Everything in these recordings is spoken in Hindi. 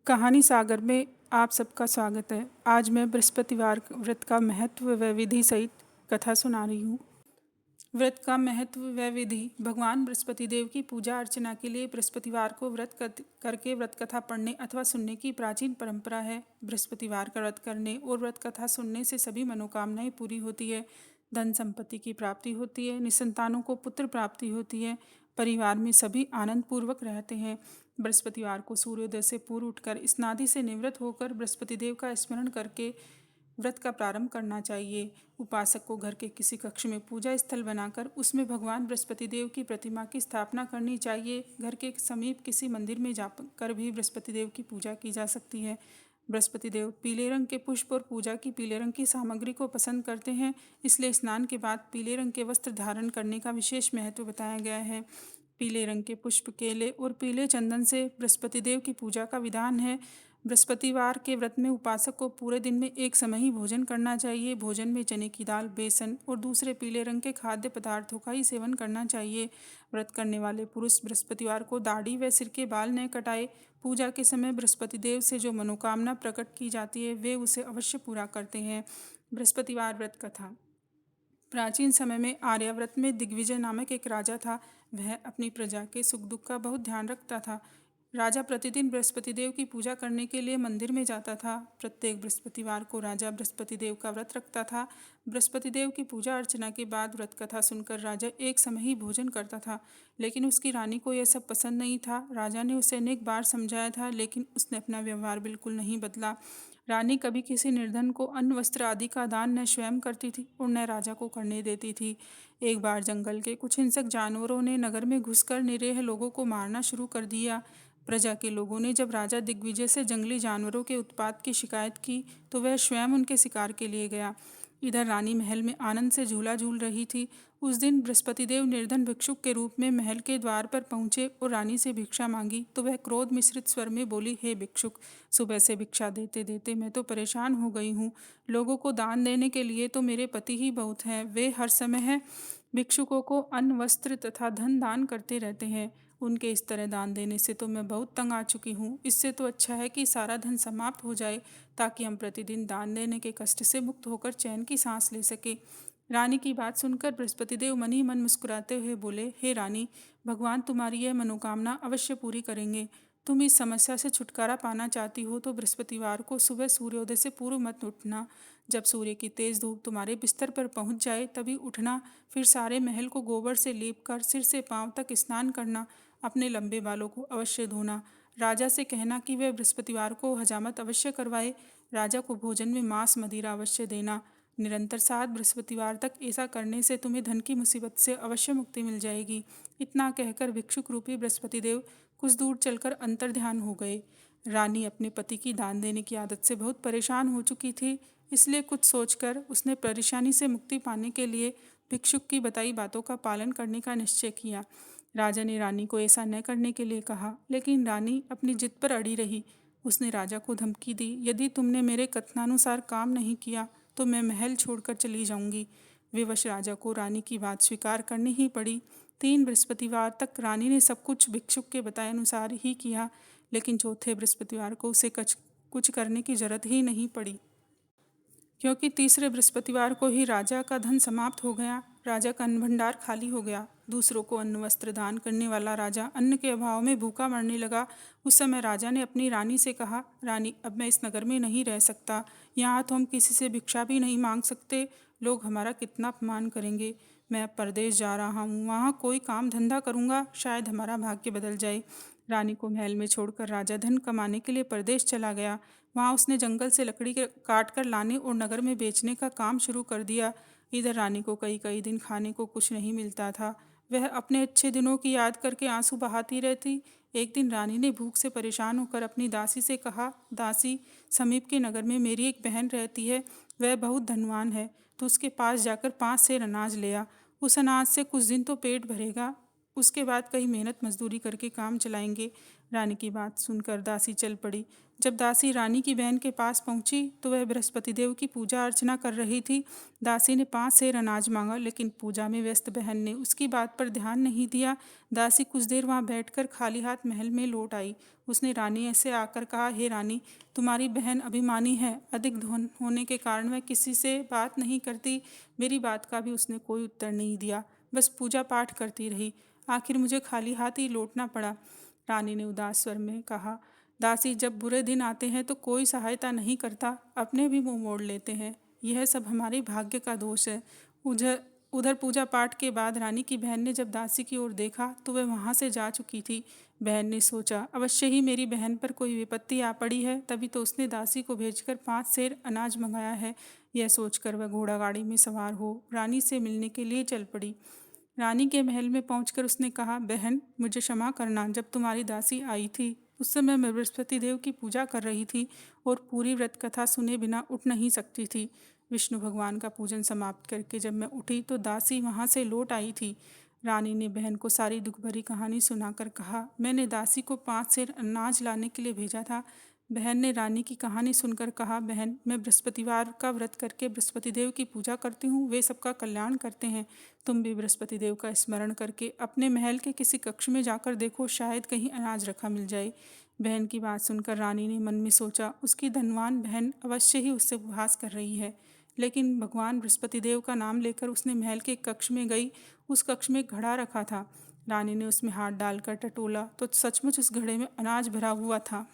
कहानी सागर में आप सबका स्वागत है। आज मैं बृहस्पतिवार व्रत का महत्व व विधि सहित कथा सुना रही हूँ। व्रत का महत्व व विधि। भगवान बृहस्पति देव की पूजा अर्चना के लिए बृहस्पतिवार को व्रत करके व्रत कथा पढ़ने अथवा सुनने की प्राचीन परंपरा है। बृहस्पतिवार का व्रत करने और व्रत कथा सुनने से सभी मनोकामनाएं पूरी होती है। धन संपत्ति की प्राप्ति होती है, निसंतानों को पुत्र प्राप्ति होती है, परिवार में सभी आनंद पूर्वक रहते हैं। बृहस्पतिवार को सूर्योदय से पूर्व उठकर स्नादि से निवृत्त होकर बृहस्पति देव का स्मरण करके व्रत का प्रारंभ करना चाहिए। उपासक को घर के किसी कक्ष में पूजा स्थल बनाकर उसमें भगवान बृहस्पति देव की प्रतिमा की स्थापना करनी चाहिए। घर के समीप किसी मंदिर में जाकर भी बृहस्पति देव की पूजा की जा सकती है। बृहस्पति देव पीले रंग के पुष्प और पूजा की पीले रंग की सामग्री को पसंद करते हैं, इसलिए स्नान के बाद पीले रंग के वस्त्र धारण करने का विशेष महत्व बताया गया है। पीले रंग के पुष्प, केले और पीले चंदन से बृहस्पति देव की पूजा का विधान है। बृहस्पतिवार के व्रत में उपासक को पूरे दिन में एक समय ही भोजन करना चाहिए। भोजन में चने की दाल, बेसन और दूसरे पीले रंग के खाद्य पदार्थों का ही सेवन करना चाहिए। व्रत करने वाले पुरुष बृहस्पतिवार को दाढ़ी व सिर के बाल न कटाए। पूजा के समय बृहस्पति देव से जो मनोकामना प्रकट की जाती है वे उसे अवश्य पूरा करते हैं। बृहस्पतिवार व्रत कथा। प्राचीन समय में आर्यावर्त में दिग्विजय नामक एक राजा था। वह अपनी प्रजा के सुख दुख का बहुत ध्यान रखता था। राजा प्रतिदिन बृहस्पति देव की पूजा करने के लिए मंदिर में जाता था। प्रत्येक बृहस्पतिवार को राजा बृहस्पति देव का व्रत रखता था। बृहस्पति देव की पूजा अर्चना के बाद व्रत कथा सुनकर राजा एक समय ही भोजन करता था, लेकिन उसकी रानी को यह सब पसंद नहीं था। राजा ने उसे अनेक बार समझाया था, लेकिन उसने अपना व्यवहार बिल्कुल नहीं बदला। रानी कभी किसी निर्धन को अन्न वस्त्र आदि का दान न स्वयं करती थी और न राजा को करने देती थी। एक बार जंगल के कुछ हिंसक जानवरों ने नगर में घुसकर निरीह लोगों को मारना शुरू कर दिया। प्रजा के लोगों ने जब राजा दिग्विजय से जंगली जानवरों के उत्पात की शिकायत की तो वह स्वयं उनके शिकार के लिए गया। इधर रानी महल में आनंद से झूला झूल रही थी। उस दिन बृहस्पति देव निर्धन भिक्षुक के रूप में महल के द्वार पर पहुंचे और रानी से भिक्षा मांगी तो वह क्रोध मिश्रित स्वर में बोली, हे भिक्षुक, सुबह से भिक्षा देते देते मैं तो परेशान हो गई हूँ। लोगों को दान देने के लिए तो मेरे पति ही बहुत हैं। वे हर समय भिक्षुकों को अन्न वस्त्र तथा धन दान करते रहते हैं। उनके इस तरह दान देने से तो मैं बहुत तंग आ चुकी हूँ। इससे तो अच्छा है कि सारा धन समाप्त हो जाए, ताकि हम प्रतिदिन दान देने के कष्ट से मुक्त होकर चैन की सांस ले सके। रानी की बात सुनकर बृहस्पति देव मन ही मन मुस्कुराते हुए बोले, हे रानी, भगवान तुम्हारी यह मनोकामना अवश्य पूरी करेंगे। तुम इस समस्या से छुटकारा पाना चाहती हो तो बृहस्पतिवार को सुबह सूर्योदय से पूर्व मत उठना। जब सूर्य की तेज धूप तुम्हारे बिस्तर पर पहुंच जाए तभी उठना। फिर सारे महल को गोबर से लीप कर सिर से पांव तक स्नान करना। अपने लंबे बालों को अवश्य धोना। राजा से कहना कि वह बृहस्पतिवार को हजामत अवश्य करवाए। राजा को भोजन में मांस मदिरा अवश्य देना। निरंतर 7 बृहस्पतिवार तक ऐसा करने से तुम्हें धन की मुसीबत से अवश्य मुक्ति मिल जाएगी। इतना कहकर भिक्षुक रूपी बृहस्पति देव कुछ दूर चलकर अंतर्ध्यान हो गए। रानी अपने पति की दान देने की आदत से बहुत परेशान हो चुकी थी, इसलिए कुछ सोचकर उसने परेशानी से मुक्ति पाने के लिए भिक्षुक की बताई बातों का पालन करने का निश्चय किया। राजा ने रानी को ऐसा न करने के लिए कहा, लेकिन रानी अपनी जिद पर अड़ी रही। उसने राजा को धमकी दी, यदि तुमने मेरे कथनानुसार काम नहीं किया तो मैं महल छोड़कर चली जाऊंगी। विवश राजा को रानी की बात स्वीकार करनी ही पड़ी। 3 बृहस्पतिवार तक रानी ने सब कुछ भिक्षुक के बताए अनुसार ही किया, लेकिन चौथे बृहस्पतिवार को उसे कुछ करने की जरूरत ही नहीं पड़ी, क्योंकि तीसरे बृहस्पतिवार को ही राजा का धन समाप्त हो गया। राजा का अन्न भंडार खाली हो गया। दूसरों को अन्न वस्त्र दान करने वाला राजा अन्न के अभाव में भूखा मरने लगा। उस समय राजा ने अपनी रानी से कहा, रानी, अब मैं इस नगर में नहीं रह सकता। यहाँ तो हम किसी से भिक्षा भी नहीं मांग सकते। लोग हमारा कितना अपमान करेंगे। मैं अब परदेश जा रहा हूँ, वहाँ कोई काम धंधा करूँगा, शायद हमारा भाग्य बदल जाए। रानी को महल में छोड़कर राजा धन कमाने के लिए परदेश चला गया। वहाँ उसने जंगल से लकड़ी काट कर लाने और नगर में बेचने का काम शुरू कर दिया। इधर रानी को कई कई दिन खाने को कुछ नहीं मिलता था। वह अपने अच्छे दिनों की याद करके आंसू बहाती रहती। एक दिन रानी ने भूख से परेशान होकर अपनी दासी से कहा, दासी, समीप के नगर में मेरी एक बहन रहती है। वह बहुत धनवान है, तो उसके पास जाकर 5 सेर अनाज ले आ। उस अनाज से कुछ दिन तो पेट भरेगा, उसके बाद कहीं मेहनत मजदूरी करके काम चलाएंगे। रानी की बात सुनकर दासी चल पड़ी। जब दासी रानी की बहन के पास पहुंची तो वह बृहस्पति देव की पूजा अर्चना कर रही थी। दासी ने 5 सेर अनाज मांगा, लेकिन पूजा में व्यस्त बहन ने उसकी बात पर ध्यान नहीं दिया। दासी कुछ देर वहां बैठकर खाली हाथ महल में लौट आई। उसने रानी ऐसे आकर कहा, हे रानी, तुम्हारी बहन अभिमानी है। अधिक धन होने के कारण वह किसी से बात नहीं करती। मेरी बात का भी उसने कोई उत्तर नहीं दिया, बस पूजा पाठ करती रही। आखिर मुझे खाली हाथ ही लौटना पड़ा। रानी ने उदास स्वर में कहा, दासी, जब बुरे दिन आते हैं तो कोई सहायता नहीं करता, अपने भी मुंह मोड़ लेते हैं। यह सब हमारे भाग्य का दोष है। उधर उधर पूजा पाठ के बाद रानी की बहन ने जब दासी की ओर देखा तो वह वहाँ से जा चुकी थी। बहन ने सोचा, अवश्य ही मेरी बहन पर कोई विपत्ति आ पड़ी है, तभी तो उसने दासी को भेजकर 5 सेर अनाज मंगाया है। यह सोचकर वह घोड़ा गाड़ी में सवार हो रानी से मिलने के लिए चल पड़ी। रानी के महल में पहुंचकर उसने कहा, बहन, मुझे क्षमा करना। जब तुम्हारी दासी आई थी उस समय मैं बृहस्पति देव की पूजा कर रही थी और पूरी व्रत कथा सुने बिना उठ नहीं सकती थी। विष्णु भगवान का पूजन समाप्त करके जब मैं उठी तो दासी वहाँ से लौट आई थी। रानी ने बहन को सारी दुख भरी कहानी सुनाकर कहा, मैंने दासी को 5 सेर अनाज लाने के लिए भेजा था। बहन ने रानी की कहानी सुनकर कहा, बहन, मैं बृहस्पतिवार का व्रत करके बृहस्पति देव की पूजा करती हूँ, वे सबका कल्याण करते हैं। तुम भी बृहस्पति देव का स्मरण करके अपने महल के किसी कक्ष में जाकर देखो, शायद कहीं अनाज रखा मिल जाए। बहन की बात सुनकर रानी ने मन में सोचा, उसकी धनवान बहन अवश्य ही उससे उपहास कर रही है। लेकिन भगवान बृहस्पति देव का नाम लेकर उसने महल के कक्ष में गई। उस कक्ष में एक घड़ा रखा था। रानी ने उसमें हाथ डालकर टटोला तो सचमुच उस घड़े में अनाज भरा हुआ था।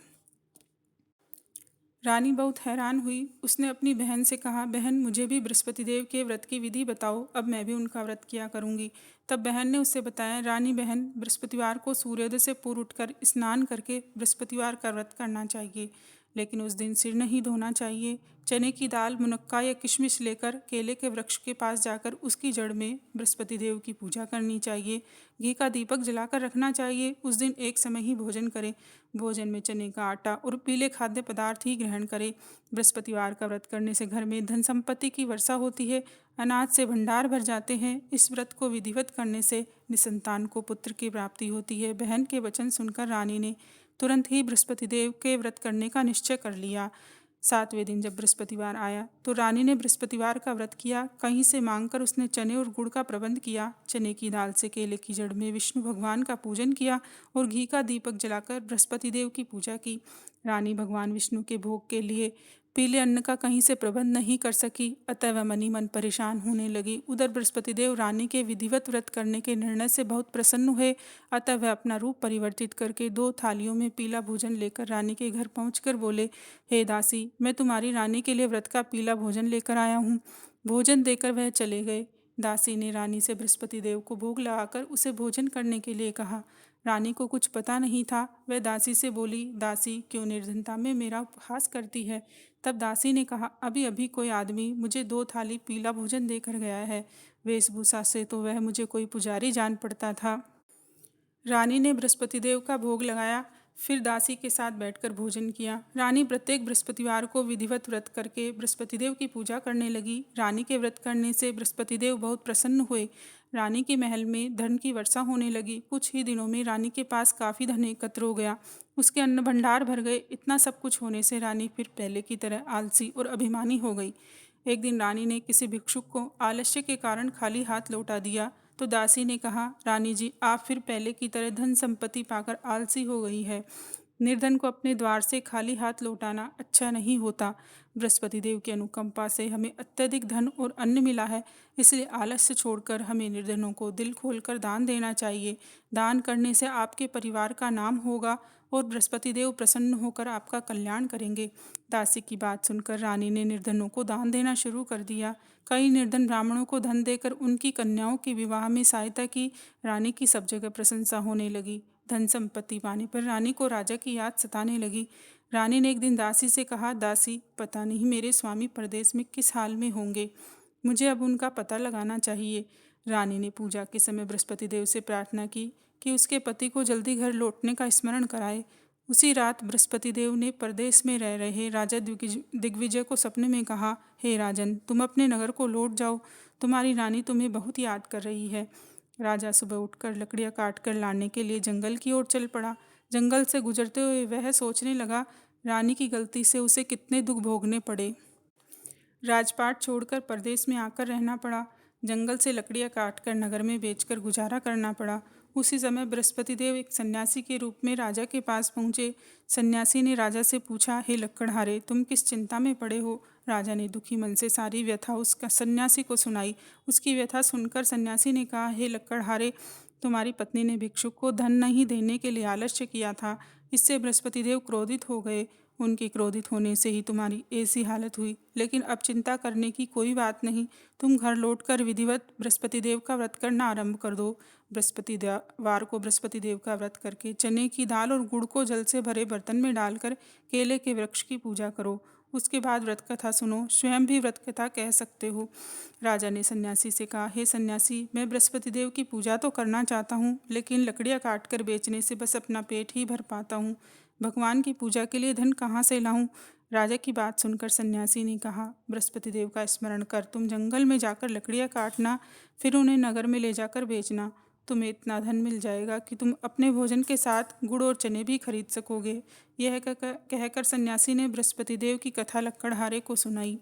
रानी बहुत हैरान हुई। उसने अपनी बहन से कहा, बहन, मुझे भी बृहस्पति देव के व्रत की विधि बताओ, अब मैं भी उनका व्रत किया करूंगी। तब बहन ने उससे बताया, रानी बहन, बृहस्पतिवार को सूर्योदय से पूर्व उठकर स्नान करके बृहस्पतिवार का व्रत करना चाहिए, लेकिन उस दिन सिर नहीं धोना चाहिए। चने की दाल, मुनक्का या किशमिश लेकर केले के वृक्ष के पास जाकर उसकी जड़ में बृहस्पति देव की पूजा करनी चाहिए। घी का दीपक जलाकर रखना चाहिए। उस दिन एक समय ही भोजन करें। भोजन में चने का आटा और पीले खाद्य पदार्थ ही ग्रहण करें। बृहस्पतिवार का व्रत करने से घर में धन संपत्ति की वर्षा होती है, अनाज से भंडार भर जाते हैं। इस व्रत को विधिवत करने से निसंतान को पुत्र की प्राप्ति होती है। बहन के वचन सुनकर रानी ने तुरंत ही बृहस्पति देव के व्रत करने का निश्चय कर लिया। 7वें दिन जब बृहस्पतिवार आया तो रानी ने बृहस्पतिवार का व्रत किया। कहीं से मांगकर उसने चने और गुड़ का प्रबंध किया। चने की दाल से केले की जड़ में विष्णु भगवान का पूजन किया और घी का दीपक जलाकर बृहस्पति देव की पूजा की। रानी भगवान विष्णु के भोग के लिए पीले अन्न का कहीं से प्रबंध नहीं कर सकी, अतः वह मनी मन परेशान होने लगी। उधर बृहस्पति देव रानी के विधिवत व्रत करने के निर्णय से बहुत प्रसन्न हुए, अतः वह अपना रूप परिवर्तित करके 2 थालियों में पीला भोजन लेकर रानी के घर पहुंचकर बोले, हे दासी, मैं तुम्हारी रानी के लिए व्रत का पीला भोजन लेकर आया हूँ। भोजन देकर वह चले गए। दासी ने रानी से बृहस्पति देव को भोग लगाकर उसे भोजन करने के लिए कहा। रानी को कुछ पता नहीं था। वह दासी से बोली, दासी, क्यों निर्धनता में मेरा उपहास करती है? तब दासी ने कहा, अभी अभी कोई आदमी मुझे 2 थाली पीला भोजन देकर गया है। वेशभूषा से तो वह मुझे कोई पुजारी जान पड़ता था। रानी ने बृहस्पति देव का भोग लगाया, फिर दासी के साथ बैठकर भोजन किया। रानी प्रत्येक बृहस्पतिवार को विधिवत व्रत करके बृहस्पति देव की पूजा करने लगी। रानी के व्रत करने से बृहस्पति देव बहुत प्रसन्न हुए। रानी के महल में धन की वर्षा होने लगी। कुछ ही दिनों में रानी के पास काफ़ी धन एकत्र हो गया। उसके अन्न भंडार भर गए। इतना सब कुछ होने से रानी फिर पहले की तरह आलसी और अभिमानी हो गई। एक दिन रानी ने किसी भिक्षुक को आलस्य के कारण खाली हाथ लौटा दिया तो दासी ने कहा, रानी जी, आप फिर पहले की तरह धन संपत्ति पाकर आलसी हो गई है। निर्धन को अपने द्वार से खाली हाथ लौटाना अच्छा नहीं होता। बृहस्पति देव की अनुकंपा से हमें अत्यधिक धन और अन्न मिला है, इसलिए आलस्य छोड़कर हमें निर्धनों को दिल खोलकर दान देना चाहिए। दान करने से आपके परिवार का नाम होगा और बृहस्पति देव प्रसन्न होकर आपका कल्याण करेंगे। दासी की बात सुनकर रानी ने निर्धनों को दान देना शुरू कर दिया। कई निर्धन ब्राह्मणों को धन देकर उनकी कन्याओं के विवाह में सहायता की। रानी की सब जगह प्रशंसा होने लगी। धन संपत्ति पाने पर रानी को राजा की याद सताने लगी। रानी ने एक दिन दासी से कहा, दासी, पता नहीं मेरे स्वामी परदेश में किस हाल में होंगे, मुझे अब उनका पता लगाना चाहिए। रानी ने पूजा के समय बृहस्पति देव से प्रार्थना की कि उसके पति को जल्दी घर लौटने का स्मरण कराए। उसी रात बृहस्पति देव ने परदेश में रह रहे राजा दिग्विजय को सपने में कहा, हे राजन, तुम अपने नगर को लौट जाओ, तुम्हारी रानी तुम्हें बहुत याद कर रही है। राजा सुबह उठकर लकड़ियाँ काट कर लाने के लिए जंगल की ओर चल पड़ा। जंगल से गुजरते हुए वह सोचने लगा, रानी की गलती से उसे कितने दुख भोगने पड़े। राजपाट छोड़कर परदेश में आकर रहना पड़ा। जंगल से लकड़ियाँ काटकर नगर में बेचकर गुजारा करना पड़ा। उसी समय बृहस्पति देव एक सन्यासी के रूप में राजा के पास पहुँचे। सन्यासी ने राजा से पूछा, हे लक्कड़हारे, तुम किस चिंता में पड़े हो? राजा ने दुखी मन से सारी व्यथा उस सन्यासी को सुनाई। उसकी व्यथा सुनकर सन्यासी ने कहा, हे लक्कड़हारे, तुम्हारी पत्नी ने भिक्षुक को धन नहीं देने के लिए आलस्य किया था। इससे बृहस्पति देव क्रोधित हो गए। उनके क्रोधित होने से ही तुम्हारी ऐसी हालत हुई। लेकिन अब चिंता करने की कोई बात नहीं। तुम घर लौटकर विधिवत बृहस्पति देव का व्रत करना आरंभ कर दो। बृहस्पतिवार को बृहस्पति देव का व्रत करके चने की दाल और गुड़ को जल से भरे बर्तन में डालकर केले के वृक्ष की पूजा करो। उसके बाद व्रत कथा सुनो। स्वयं भी व्रत कथा कह सकते हो। राजा ने सन्यासी से कहा, हे सन्यासी, मैं बृहस्पति देव की पूजा तो करना चाहता हूँ, लेकिन लकड़ियाँ काट कर बेचने से बस अपना पेट ही भर पाता हूँ। भगवान की पूजा के लिए धन कहाँ से लाऊं? राजा की बात सुनकर सन्यासी ने कहा, बृहस्पति देव का स्मरण कर तुम जंगल में जाकर लकड़ियाँ काटना, फिर उन्हें नगर में ले जाकर बेचना। तुम्हें इतना धन मिल जाएगा कि तुम अपने भोजन के साथ गुड़ और चने भी खरीद सकोगे। यह कहकर सन्यासी ने बृहस्पति देव की कथा लक्कड़हारे को सुनाई।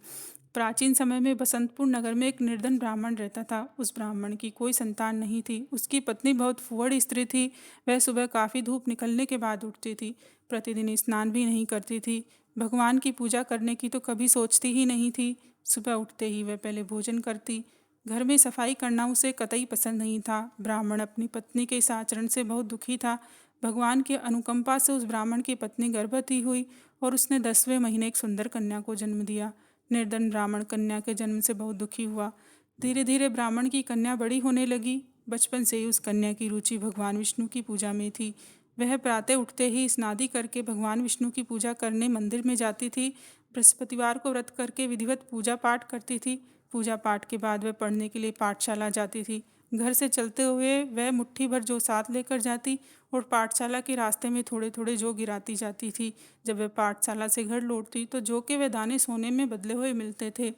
प्राचीन समय में बसंतपुर नगर में एक निर्धन ब्राह्मण रहता था। उस ब्राह्मण की कोई संतान नहीं थी। उसकी पत्नी बहुत फुहड़ स्त्री थी। वह सुबह काफ़ी धूप निकलने के बाद उठती थी। प्रतिदिन स्नान भी नहीं करती थी। भगवान की पूजा करने की तो कभी सोचती ही नहीं थी। सुबह उठते ही वह पहले भोजन करती। घर में सफाई करना उसे कतई पसंद नहीं था। ब्राह्मण अपनी पत्नी के इस आचरण से बहुत दुखी था। भगवान के अनुकंपा से उस ब्राह्मण की पत्नी गर्भवती हुई और उसने 10वें महीने एक सुंदर कन्या को जन्म दिया। निर्धन ब्राह्मण कन्या के जन्म से बहुत दुखी हुआ। धीरे धीरे ब्राह्मण की कन्या बड़ी होने लगी। बचपन से ही उस कन्या की रुचि भगवान विष्णु की पूजा में थी। वह प्रातः उठते ही स्नादि करके भगवान विष्णु की पूजा करने मंदिर में जाती थी। बृहस्पतिवार को व्रत करके विधिवत पूजा पाठ करती थी। पूजा पाठ के बाद वह पढ़ने के लिए पाठशाला जाती थी। घर से चलते हुए वह मुट्ठी भर जौ साथ लेकर जाती और पाठशाला के रास्ते में थोड़े थोड़े जौ गिराती जाती थी। जब वह पाठशाला से घर लौटती तो जौ के वह दाने सोने में बदले हुए मिलते थे।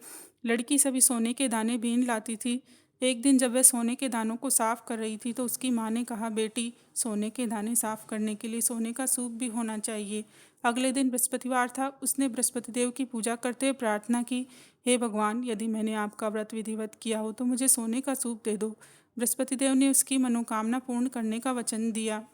लड़की सभी सोने के दाने बीन लाती थी। एक दिन जब वह सोने के दानों को साफ कर रही थी तो उसकी माँ ने कहा, बेटी, सोने के दाने साफ करने के लिए सोने का सूप भी होना चाहिए। अगले दिन बृहस्पतिवार था। उसने बृहस्पति देव की पूजा करते हुए प्रार्थना की, हे भगवान, यदि मैंने आपका व्रत विधिवत किया हो तो मुझे सोने का सूप दे दो। बृहस्पति देव ने उसकी मनोकामना पूर्ण करने का वचन दिया।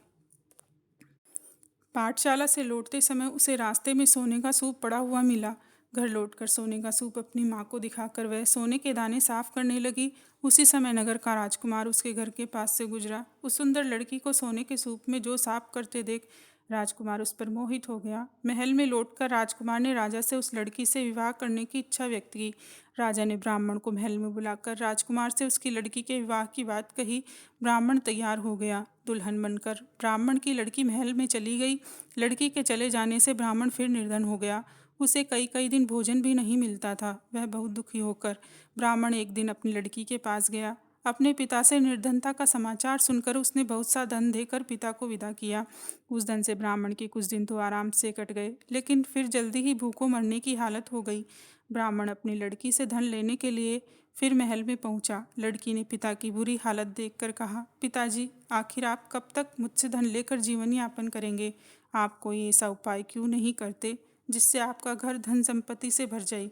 पाठशाला से लौटते समय उसे रास्ते में सोने का सूप पड़ा हुआ मिला। घर लौटकर सोने का सूप अपनी माँ को दिखाकर वह सोने के दाने साफ करने लगी। उसी समय नगर का राजकुमार उसके घर के पास से गुजरा। उस सुंदर लड़की को सोने के सूप में जो साफ करते देख राजकुमार उस पर मोहित हो गया। महल में लौटकर राजकुमार ने राजा से उस लड़की से विवाह करने की इच्छा व्यक्त की। राजा ने ब्राह्मण को महल में बुलाकर राजकुमार से उसकी लड़की के विवाह की बात कही। ब्राह्मण तैयार हो गया। दुल्हन बनकर ब्राह्मण की लड़की महल में चली गई। लड़की के चले जाने से ब्राह्मण फिर निर्धन हो गया। उसे कई कई दिन भोजन भी नहीं मिलता था। वह बहुत दुखी होकर ब्राह्मण एक दिन अपनी लड़की के पास गया। अपने पिता से निर्धनता का समाचार सुनकर उसने बहुत सा धन देकर पिता को विदा किया। उस धन से ब्राह्मण के कुछ दिन तो आराम से कट गए, लेकिन फिर जल्दी ही भूखों मरने की हालत हो गई। ब्राह्मण अपनी लड़की से धन लेने के लिए फिर महल में पहुंचा। लड़की ने पिता की बुरी हालत देखकर कहा, पिताजी, आखिर आप कब तक मुझसे धन लेकर जीवन यापन करेंगे? आप कोई ऐसा उपाय क्यों नहीं करते जिससे आपका घर धन संपत्ति से भर जाए?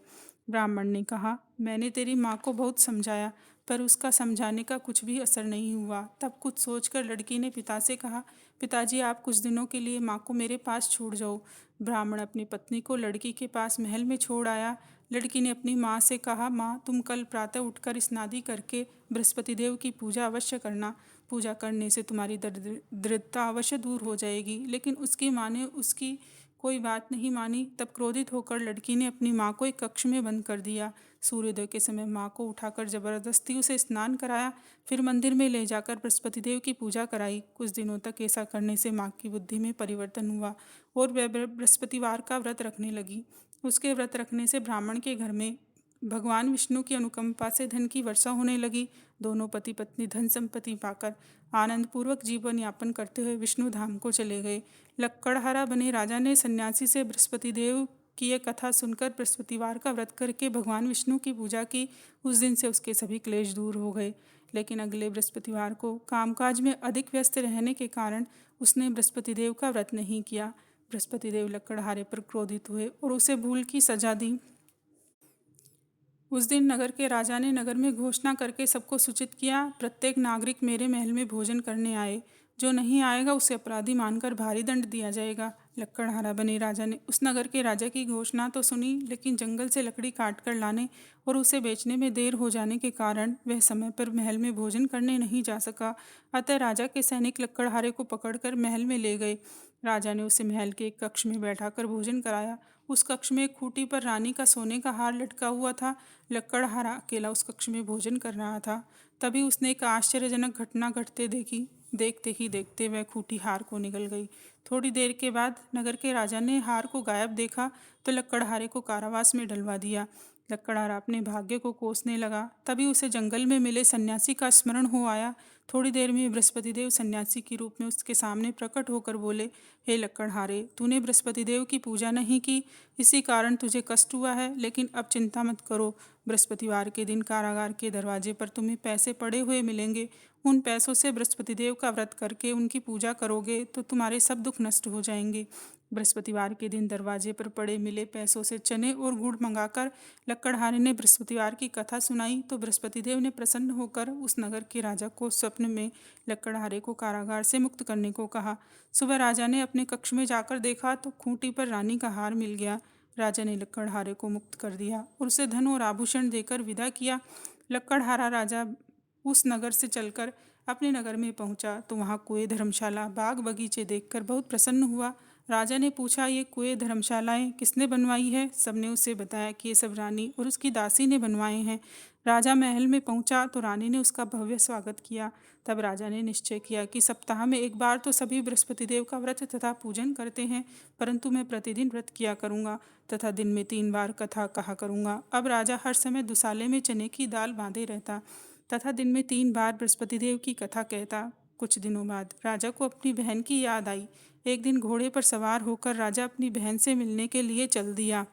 ब्राह्मण ने कहा, मैंने तेरी माँ को बहुत समझाया, पर उसका समझाने का कुछ भी असर नहीं हुआ। तब कुछ सोचकर लड़की ने पिता से कहा, पिताजी, आप कुछ दिनों के लिए माँ को मेरे पास छोड़ जाओ। ब्राह्मण अपनी पत्नी को लड़की के पास महल में छोड़ आया। लड़की ने अपनी माँ से कहा, माँ, तुम कल प्रातः उठकर स्नादि करके बृहस्पति देव की पूजा अवश्य करना। पूजा करने से तुम्हारी दरिद्रता अवश्य दूर हो जाएगी। लेकिन उसकी माँ ने उसकी कोई बात नहीं मानी। तब क्रोधित होकर लड़की ने अपनी माँ को एक कक्ष में बंद कर दिया। सूर्योदय के समय माँ को उठाकर जबरदस्ती उसे स्नान कराया। फिर मंदिर में ले जाकर बृहस्पति देव की पूजा कराई। कुछ दिनों तक ऐसा करने से माँ की बुद्धि में परिवर्तन हुआ और वह बृहस्पतिवार का व्रत रखने लगी। उसके व्रत रखने से ब्राह्मण के घर में भगवान विष्णु की अनुकंपा से धन की वर्षा होने लगी। दोनों पति पत्नी धन संपत्ति पाकर आनंद पूर्वक जीवन यापन करते हुए विष्णु धाम को चले गए। लक्कड़हारा बने राजा ने सन्यासी से बृहस्पति देव की यह कथा सुनकर बृहस्पतिवार का व्रत करके भगवान विष्णु की पूजा की। उस दिन से उसके सभी क्लेश दूर हो गए। लेकिन अगले बृहस्पतिवार को कामकाज में अधिक व्यस्त रहने के कारण उसने बृहस्पति देव का व्रत नहीं किया। बृहस्पति देव लकड़हारे पर क्रोधित हुए और उसे भूल की सजा दी। उस दिन नगर के राजा ने नगर में घोषणा करके सबको सूचित किया, प्रत्येक नागरिक मेरे महल में भोजन करने आए, जो नहीं आएगा उसे अपराधी मानकर भारी दंड दिया जाएगा। लकड़हारा बने राजा ने उस नगर के राजा की घोषणा तो सुनी, लेकिन जंगल से लकड़ी काट कर लाने और उसे बेचने में देर हो जाने के कारण वह समय पर महल में भोजन करने नहीं जा सका। अतः राजा के सैनिक लकड़हारे को पकड़कर महल में ले गए। राजा ने उसे महल के एक कक्ष में बैठाकर भोजन कराया। उस कक्ष में एक खूंटी पर रानी का सोने का हार लटका हुआ था। लकड़हारा अकेला उस कक्ष में भोजन कर रहा था। तभी उसने एक आश्चर्यजनक घटना घटते देखी। देखते ही देखते वह खूंटी हार को निगल गई। थोड़ी देर के बाद नगर के राजा ने हार को गायब देखा तो लकड़हारे को कारावास में डलवा दिया। लकड़हारा अपने भाग्य को कोसने लगा। तभी उसे जंगल में मिले सन्यासी का स्मरण हो आया। थोड़ी देर में बृहस्पति देव सन्यासी के रूप में उसके सामने प्रकट होकर बोले, हे लकड़हारे, तूने बृहस्पति देव की पूजा नहीं की, इसी कारण तुझे कष्ट हुआ है। लेकिन अब चिंता मत करो, बृहस्पतिवार के दिन कारागार के दरवाजे पर तुम्हें पैसे पड़े हुए मिलेंगे। उन पैसों से बृहस्पति देव का व्रत करके उनकी पूजा करोगे तो तुम्हारे सब दुख नष्ट हो जाएंगे। बृहस्पतिवार के दिन दरवाजे पर पड़े मिले पैसों से चने और गुड़ मंगाकर लकड़हारे ने बृहस्पतिवार की कथा सुनाई तो बृहस्पति देव ने प्रसन्न होकर उस नगर के राजा को स्वप्न में लकड़हारे को कारागार से मुक्त करने को कहा। सुबह राजा ने अपने कक्ष में जाकर देखा तो खूंटी पर रानी का हार मिल गया। राजा ने लकड़हारे को मुक्त कर दिया और उसे धन और आभूषण देकर विदा किया। लकड़हारा राजा उस नगर से चलकर अपने नगर में पहुंचा तो वहां कुएं, धर्मशाला, बाग बगीचे देखकर बहुत प्रसन्न हुआ। राजा ने पूछा, ये कुएं, धर्मशालाएं किसने बनवाई है? सबने उसे बताया कि ये सब रानी और उसकी दासी ने बनवाए हैं। राजा महल में पहुंचा तो रानी ने उसका भव्य स्वागत किया। तब राजा ने निश्चय किया कि सप्ताह में एक बार तो सभी बृहस्पति देव का व्रत तथा पूजन करते हैं, परंतु मैं प्रतिदिन व्रत किया करूँगा तथा दिन में 3 बार कथा कहा करूँगा। अब राजा हर समय दुसाले में चने की दाल बांधे रहता तथा दिन में 3 बार बृहस्पति देव की कथा कहता। कुछ दिनों बाद राजा को अपनी बहन की याद आई। एक दिन घोड़े पर सवार होकर राजा अपनी बहन से मिलने के लिए चल दिया।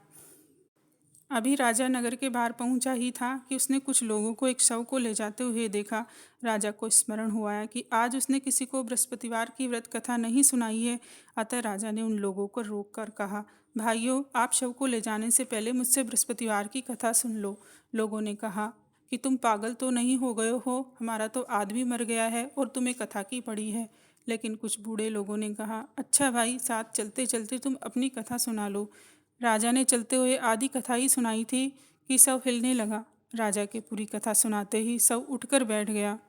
अभी राजा नगर के बाहर पहुंचा ही था कि उसने कुछ लोगों को एक शव को ले जाते हुए देखा। राजा को स्मरण हुआ कि आज उसने किसी को बृहस्पतिवार की व्रत कथा नहीं सुनाई है। अतः राजा ने उन लोगों को रोककर कहा, भाइयों, आप शव को ले जाने से पहले मुझसे बृहस्पतिवार की कथा सुन लो। लोगों ने कहा कि तुम पागल तो नहीं हो गए हो, हमारा तो आदमी मर गया है और तुम्हें कथा की पड़ी है। लेकिन कुछ बूढ़े लोगों ने कहा, अच्छा भाई, साथ चलते चलते तुम अपनी कथा सुना लो। राजा ने चलते हुए आधी कथा ही सुनाई थी कि सब हिलने लगा। राजा के पूरी कथा सुनाते ही सब उठकर बैठ गया।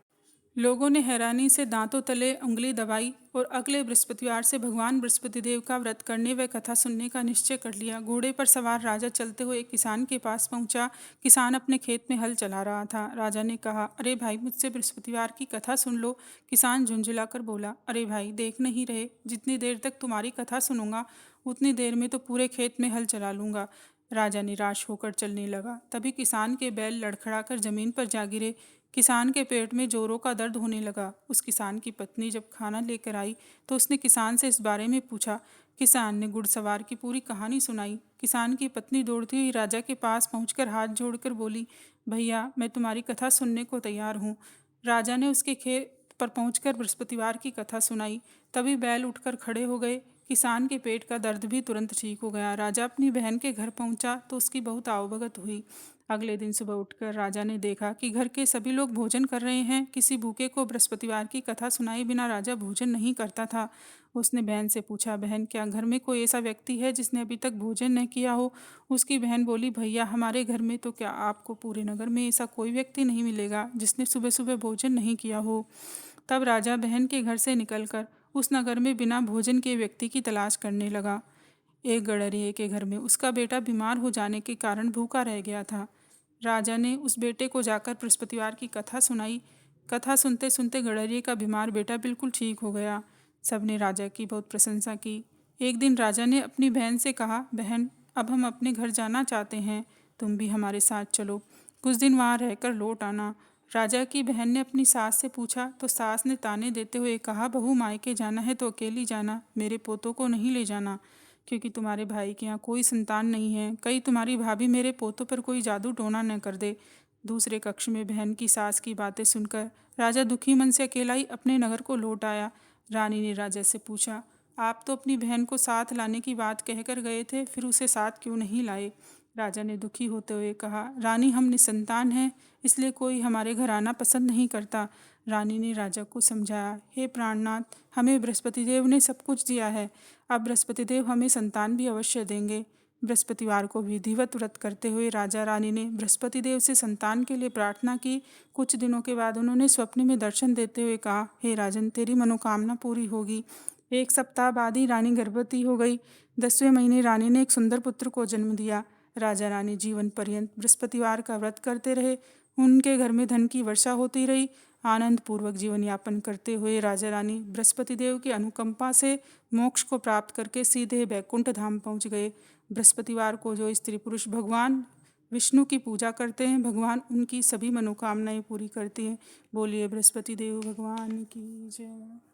लोगों ने हैरानी से दांतों तले उंगली दबाई और अगले बृहस्पतिवार से भगवान बृहस्पति देव का व्रत करने व कथा सुनने का निश्चय कर लिया। घोड़े पर सवार राजा चलते हुए एक किसान के पास पहुंचा। किसान अपने खेत में हल चला रहा था। राजा ने कहा, अरे भाई, मुझसे बृहस्पतिवार की कथा सुन लो। किसान झुंझुलाकर बोला, अरे भाई, देख नहीं रहे, जितनी देर तक तुम्हारी कथा सुनूंगा उतनी देर में तो पूरे खेत में हल चला लूँगा। राजा निराश होकर चलने लगा। तभी किसान के बैल लड़खड़ाकर जमीन पर जा गिरे। किसान के पेट में जोरों का दर्द होने लगा। उस किसान की पत्नी जब खाना लेकर आई तो उसने किसान से इस बारे में पूछा। किसान ने घुड़सवार की पूरी कहानी सुनाई। किसान की पत्नी दौड़ती हुई राजा के पास पहुंचकर हाथ जोड़कर बोली, भैया, मैं तुम्हारी कथा सुनने को तैयार हूँ। राजा ने उसके खेत पर पहुंचकर बृहस्पतिवार की कथा सुनाई। तभी बैल उठकर खड़े हो गए। किसान के पेट का दर्द भी तुरंत ठीक हो गया। राजा अपनी बहन के घर पहुंचा तो उसकी बहुत आवभगत हुई। अगले दिन सुबह उठकर राजा ने देखा कि घर के सभी लोग भोजन कर रहे हैं। किसी भूखे को बृहस्पतिवार की कथा सुनाए बिना राजा भोजन नहीं करता था। उसने बहन से पूछा, बहन, क्या घर में कोई ऐसा व्यक्ति है जिसने अभी तक भोजन न किया हो? उसकी बहन बोली, भैया, हमारे घर में तो क्या, आपको पूरे नगर में ऐसा कोई व्यक्ति नहीं मिलेगा जिसने सुबह सुबह भोजन नहीं किया हो। तब राजा बहन के घर से निकलकर उस नगर में बिना भोजन के व्यक्ति की तलाश करने लगा। एक गडरिये के घर में उसका बेटा बीमार हो जाने के कारण भूखा रह गया था। राजा ने उस बेटे को जाकर बृहस्पतिवार की कथा सुनाई। कथा सुनते सुनते गडरिये का बीमार बेटा बिल्कुल ठीक हो गया। सबने राजा की बहुत प्रशंसा की। एक दिन राजा ने अपनी बहन से कहा, बहन, अब हम अपने घर जाना चाहते हैं, तुम भी हमारे साथ चलो, कुछ दिन वहाँ रहकर लौट आना। राजा की बहन ने अपनी सास से पूछा तो सास ने ताने देते हुए कहा, बहू, मायके जाना है तो अकेली जाना, मेरे पोतों को नहीं ले जाना, क्योंकि तुम्हारे भाई के यहाँ कोई संतान नहीं है। कहीं तुम्हारी भाभी मेरे पोतों पर कोई जादू टोना न कर दे। दूसरे कक्ष में बहन की सास की बातें सुनकर राजा दुखी मन से अकेला ही अपने नगर को लौट आया। रानी ने राजा से पूछा, आप तो अपनी बहन को साथ लाने की बात कहकर गए थे, फिर उसे साथ क्यों नहीं लाए? राजा ने दुखी होते हुए कहा, रानी हम निसंतान हैं, इसलिए कोई हमारे घर आना पसंद नहीं करता। रानी ने राजा को समझाया, हे प्राणनाथ, हमें बृहस्पति देव ने सब कुछ दिया है, अब बृहस्पति देव हमें संतान भी अवश्य देंगे। बृहस्पतिवार को विधिवत व्रत करते हुए राजा रानी ने बृहस्पति देव से संतान के लिए प्रार्थना की। कुछ दिनों के बाद उन्होंने स्वप्न में दर्शन देते हुए कहा, हे राजन, तेरी मनोकामना पूरी होगी। 1 सप्ताह बाद ही रानी गर्भवती हो गई। 10वें महीने रानी ने एक सुंदर पुत्र को जन्म दिया। राजा रानी जीवन पर्यंत बृहस्पतिवार का व्रत करते रहे। उनके घर में धन की वर्षा होती रही। आनंद पूर्वक जीवन यापन करते हुए राजा रानी बृहस्पति देव की अनुकंपा से मोक्ष को प्राप्त करके सीधे बैकुंठ धाम पहुंच गए। बृहस्पतिवार को जो स्त्री पुरुष भगवान विष्णु की पूजा करते हैं, भगवान उनकी सभी मनोकामनाएं पूरी करती हैं। बोलिए बृहस्पति देव भगवान की जय।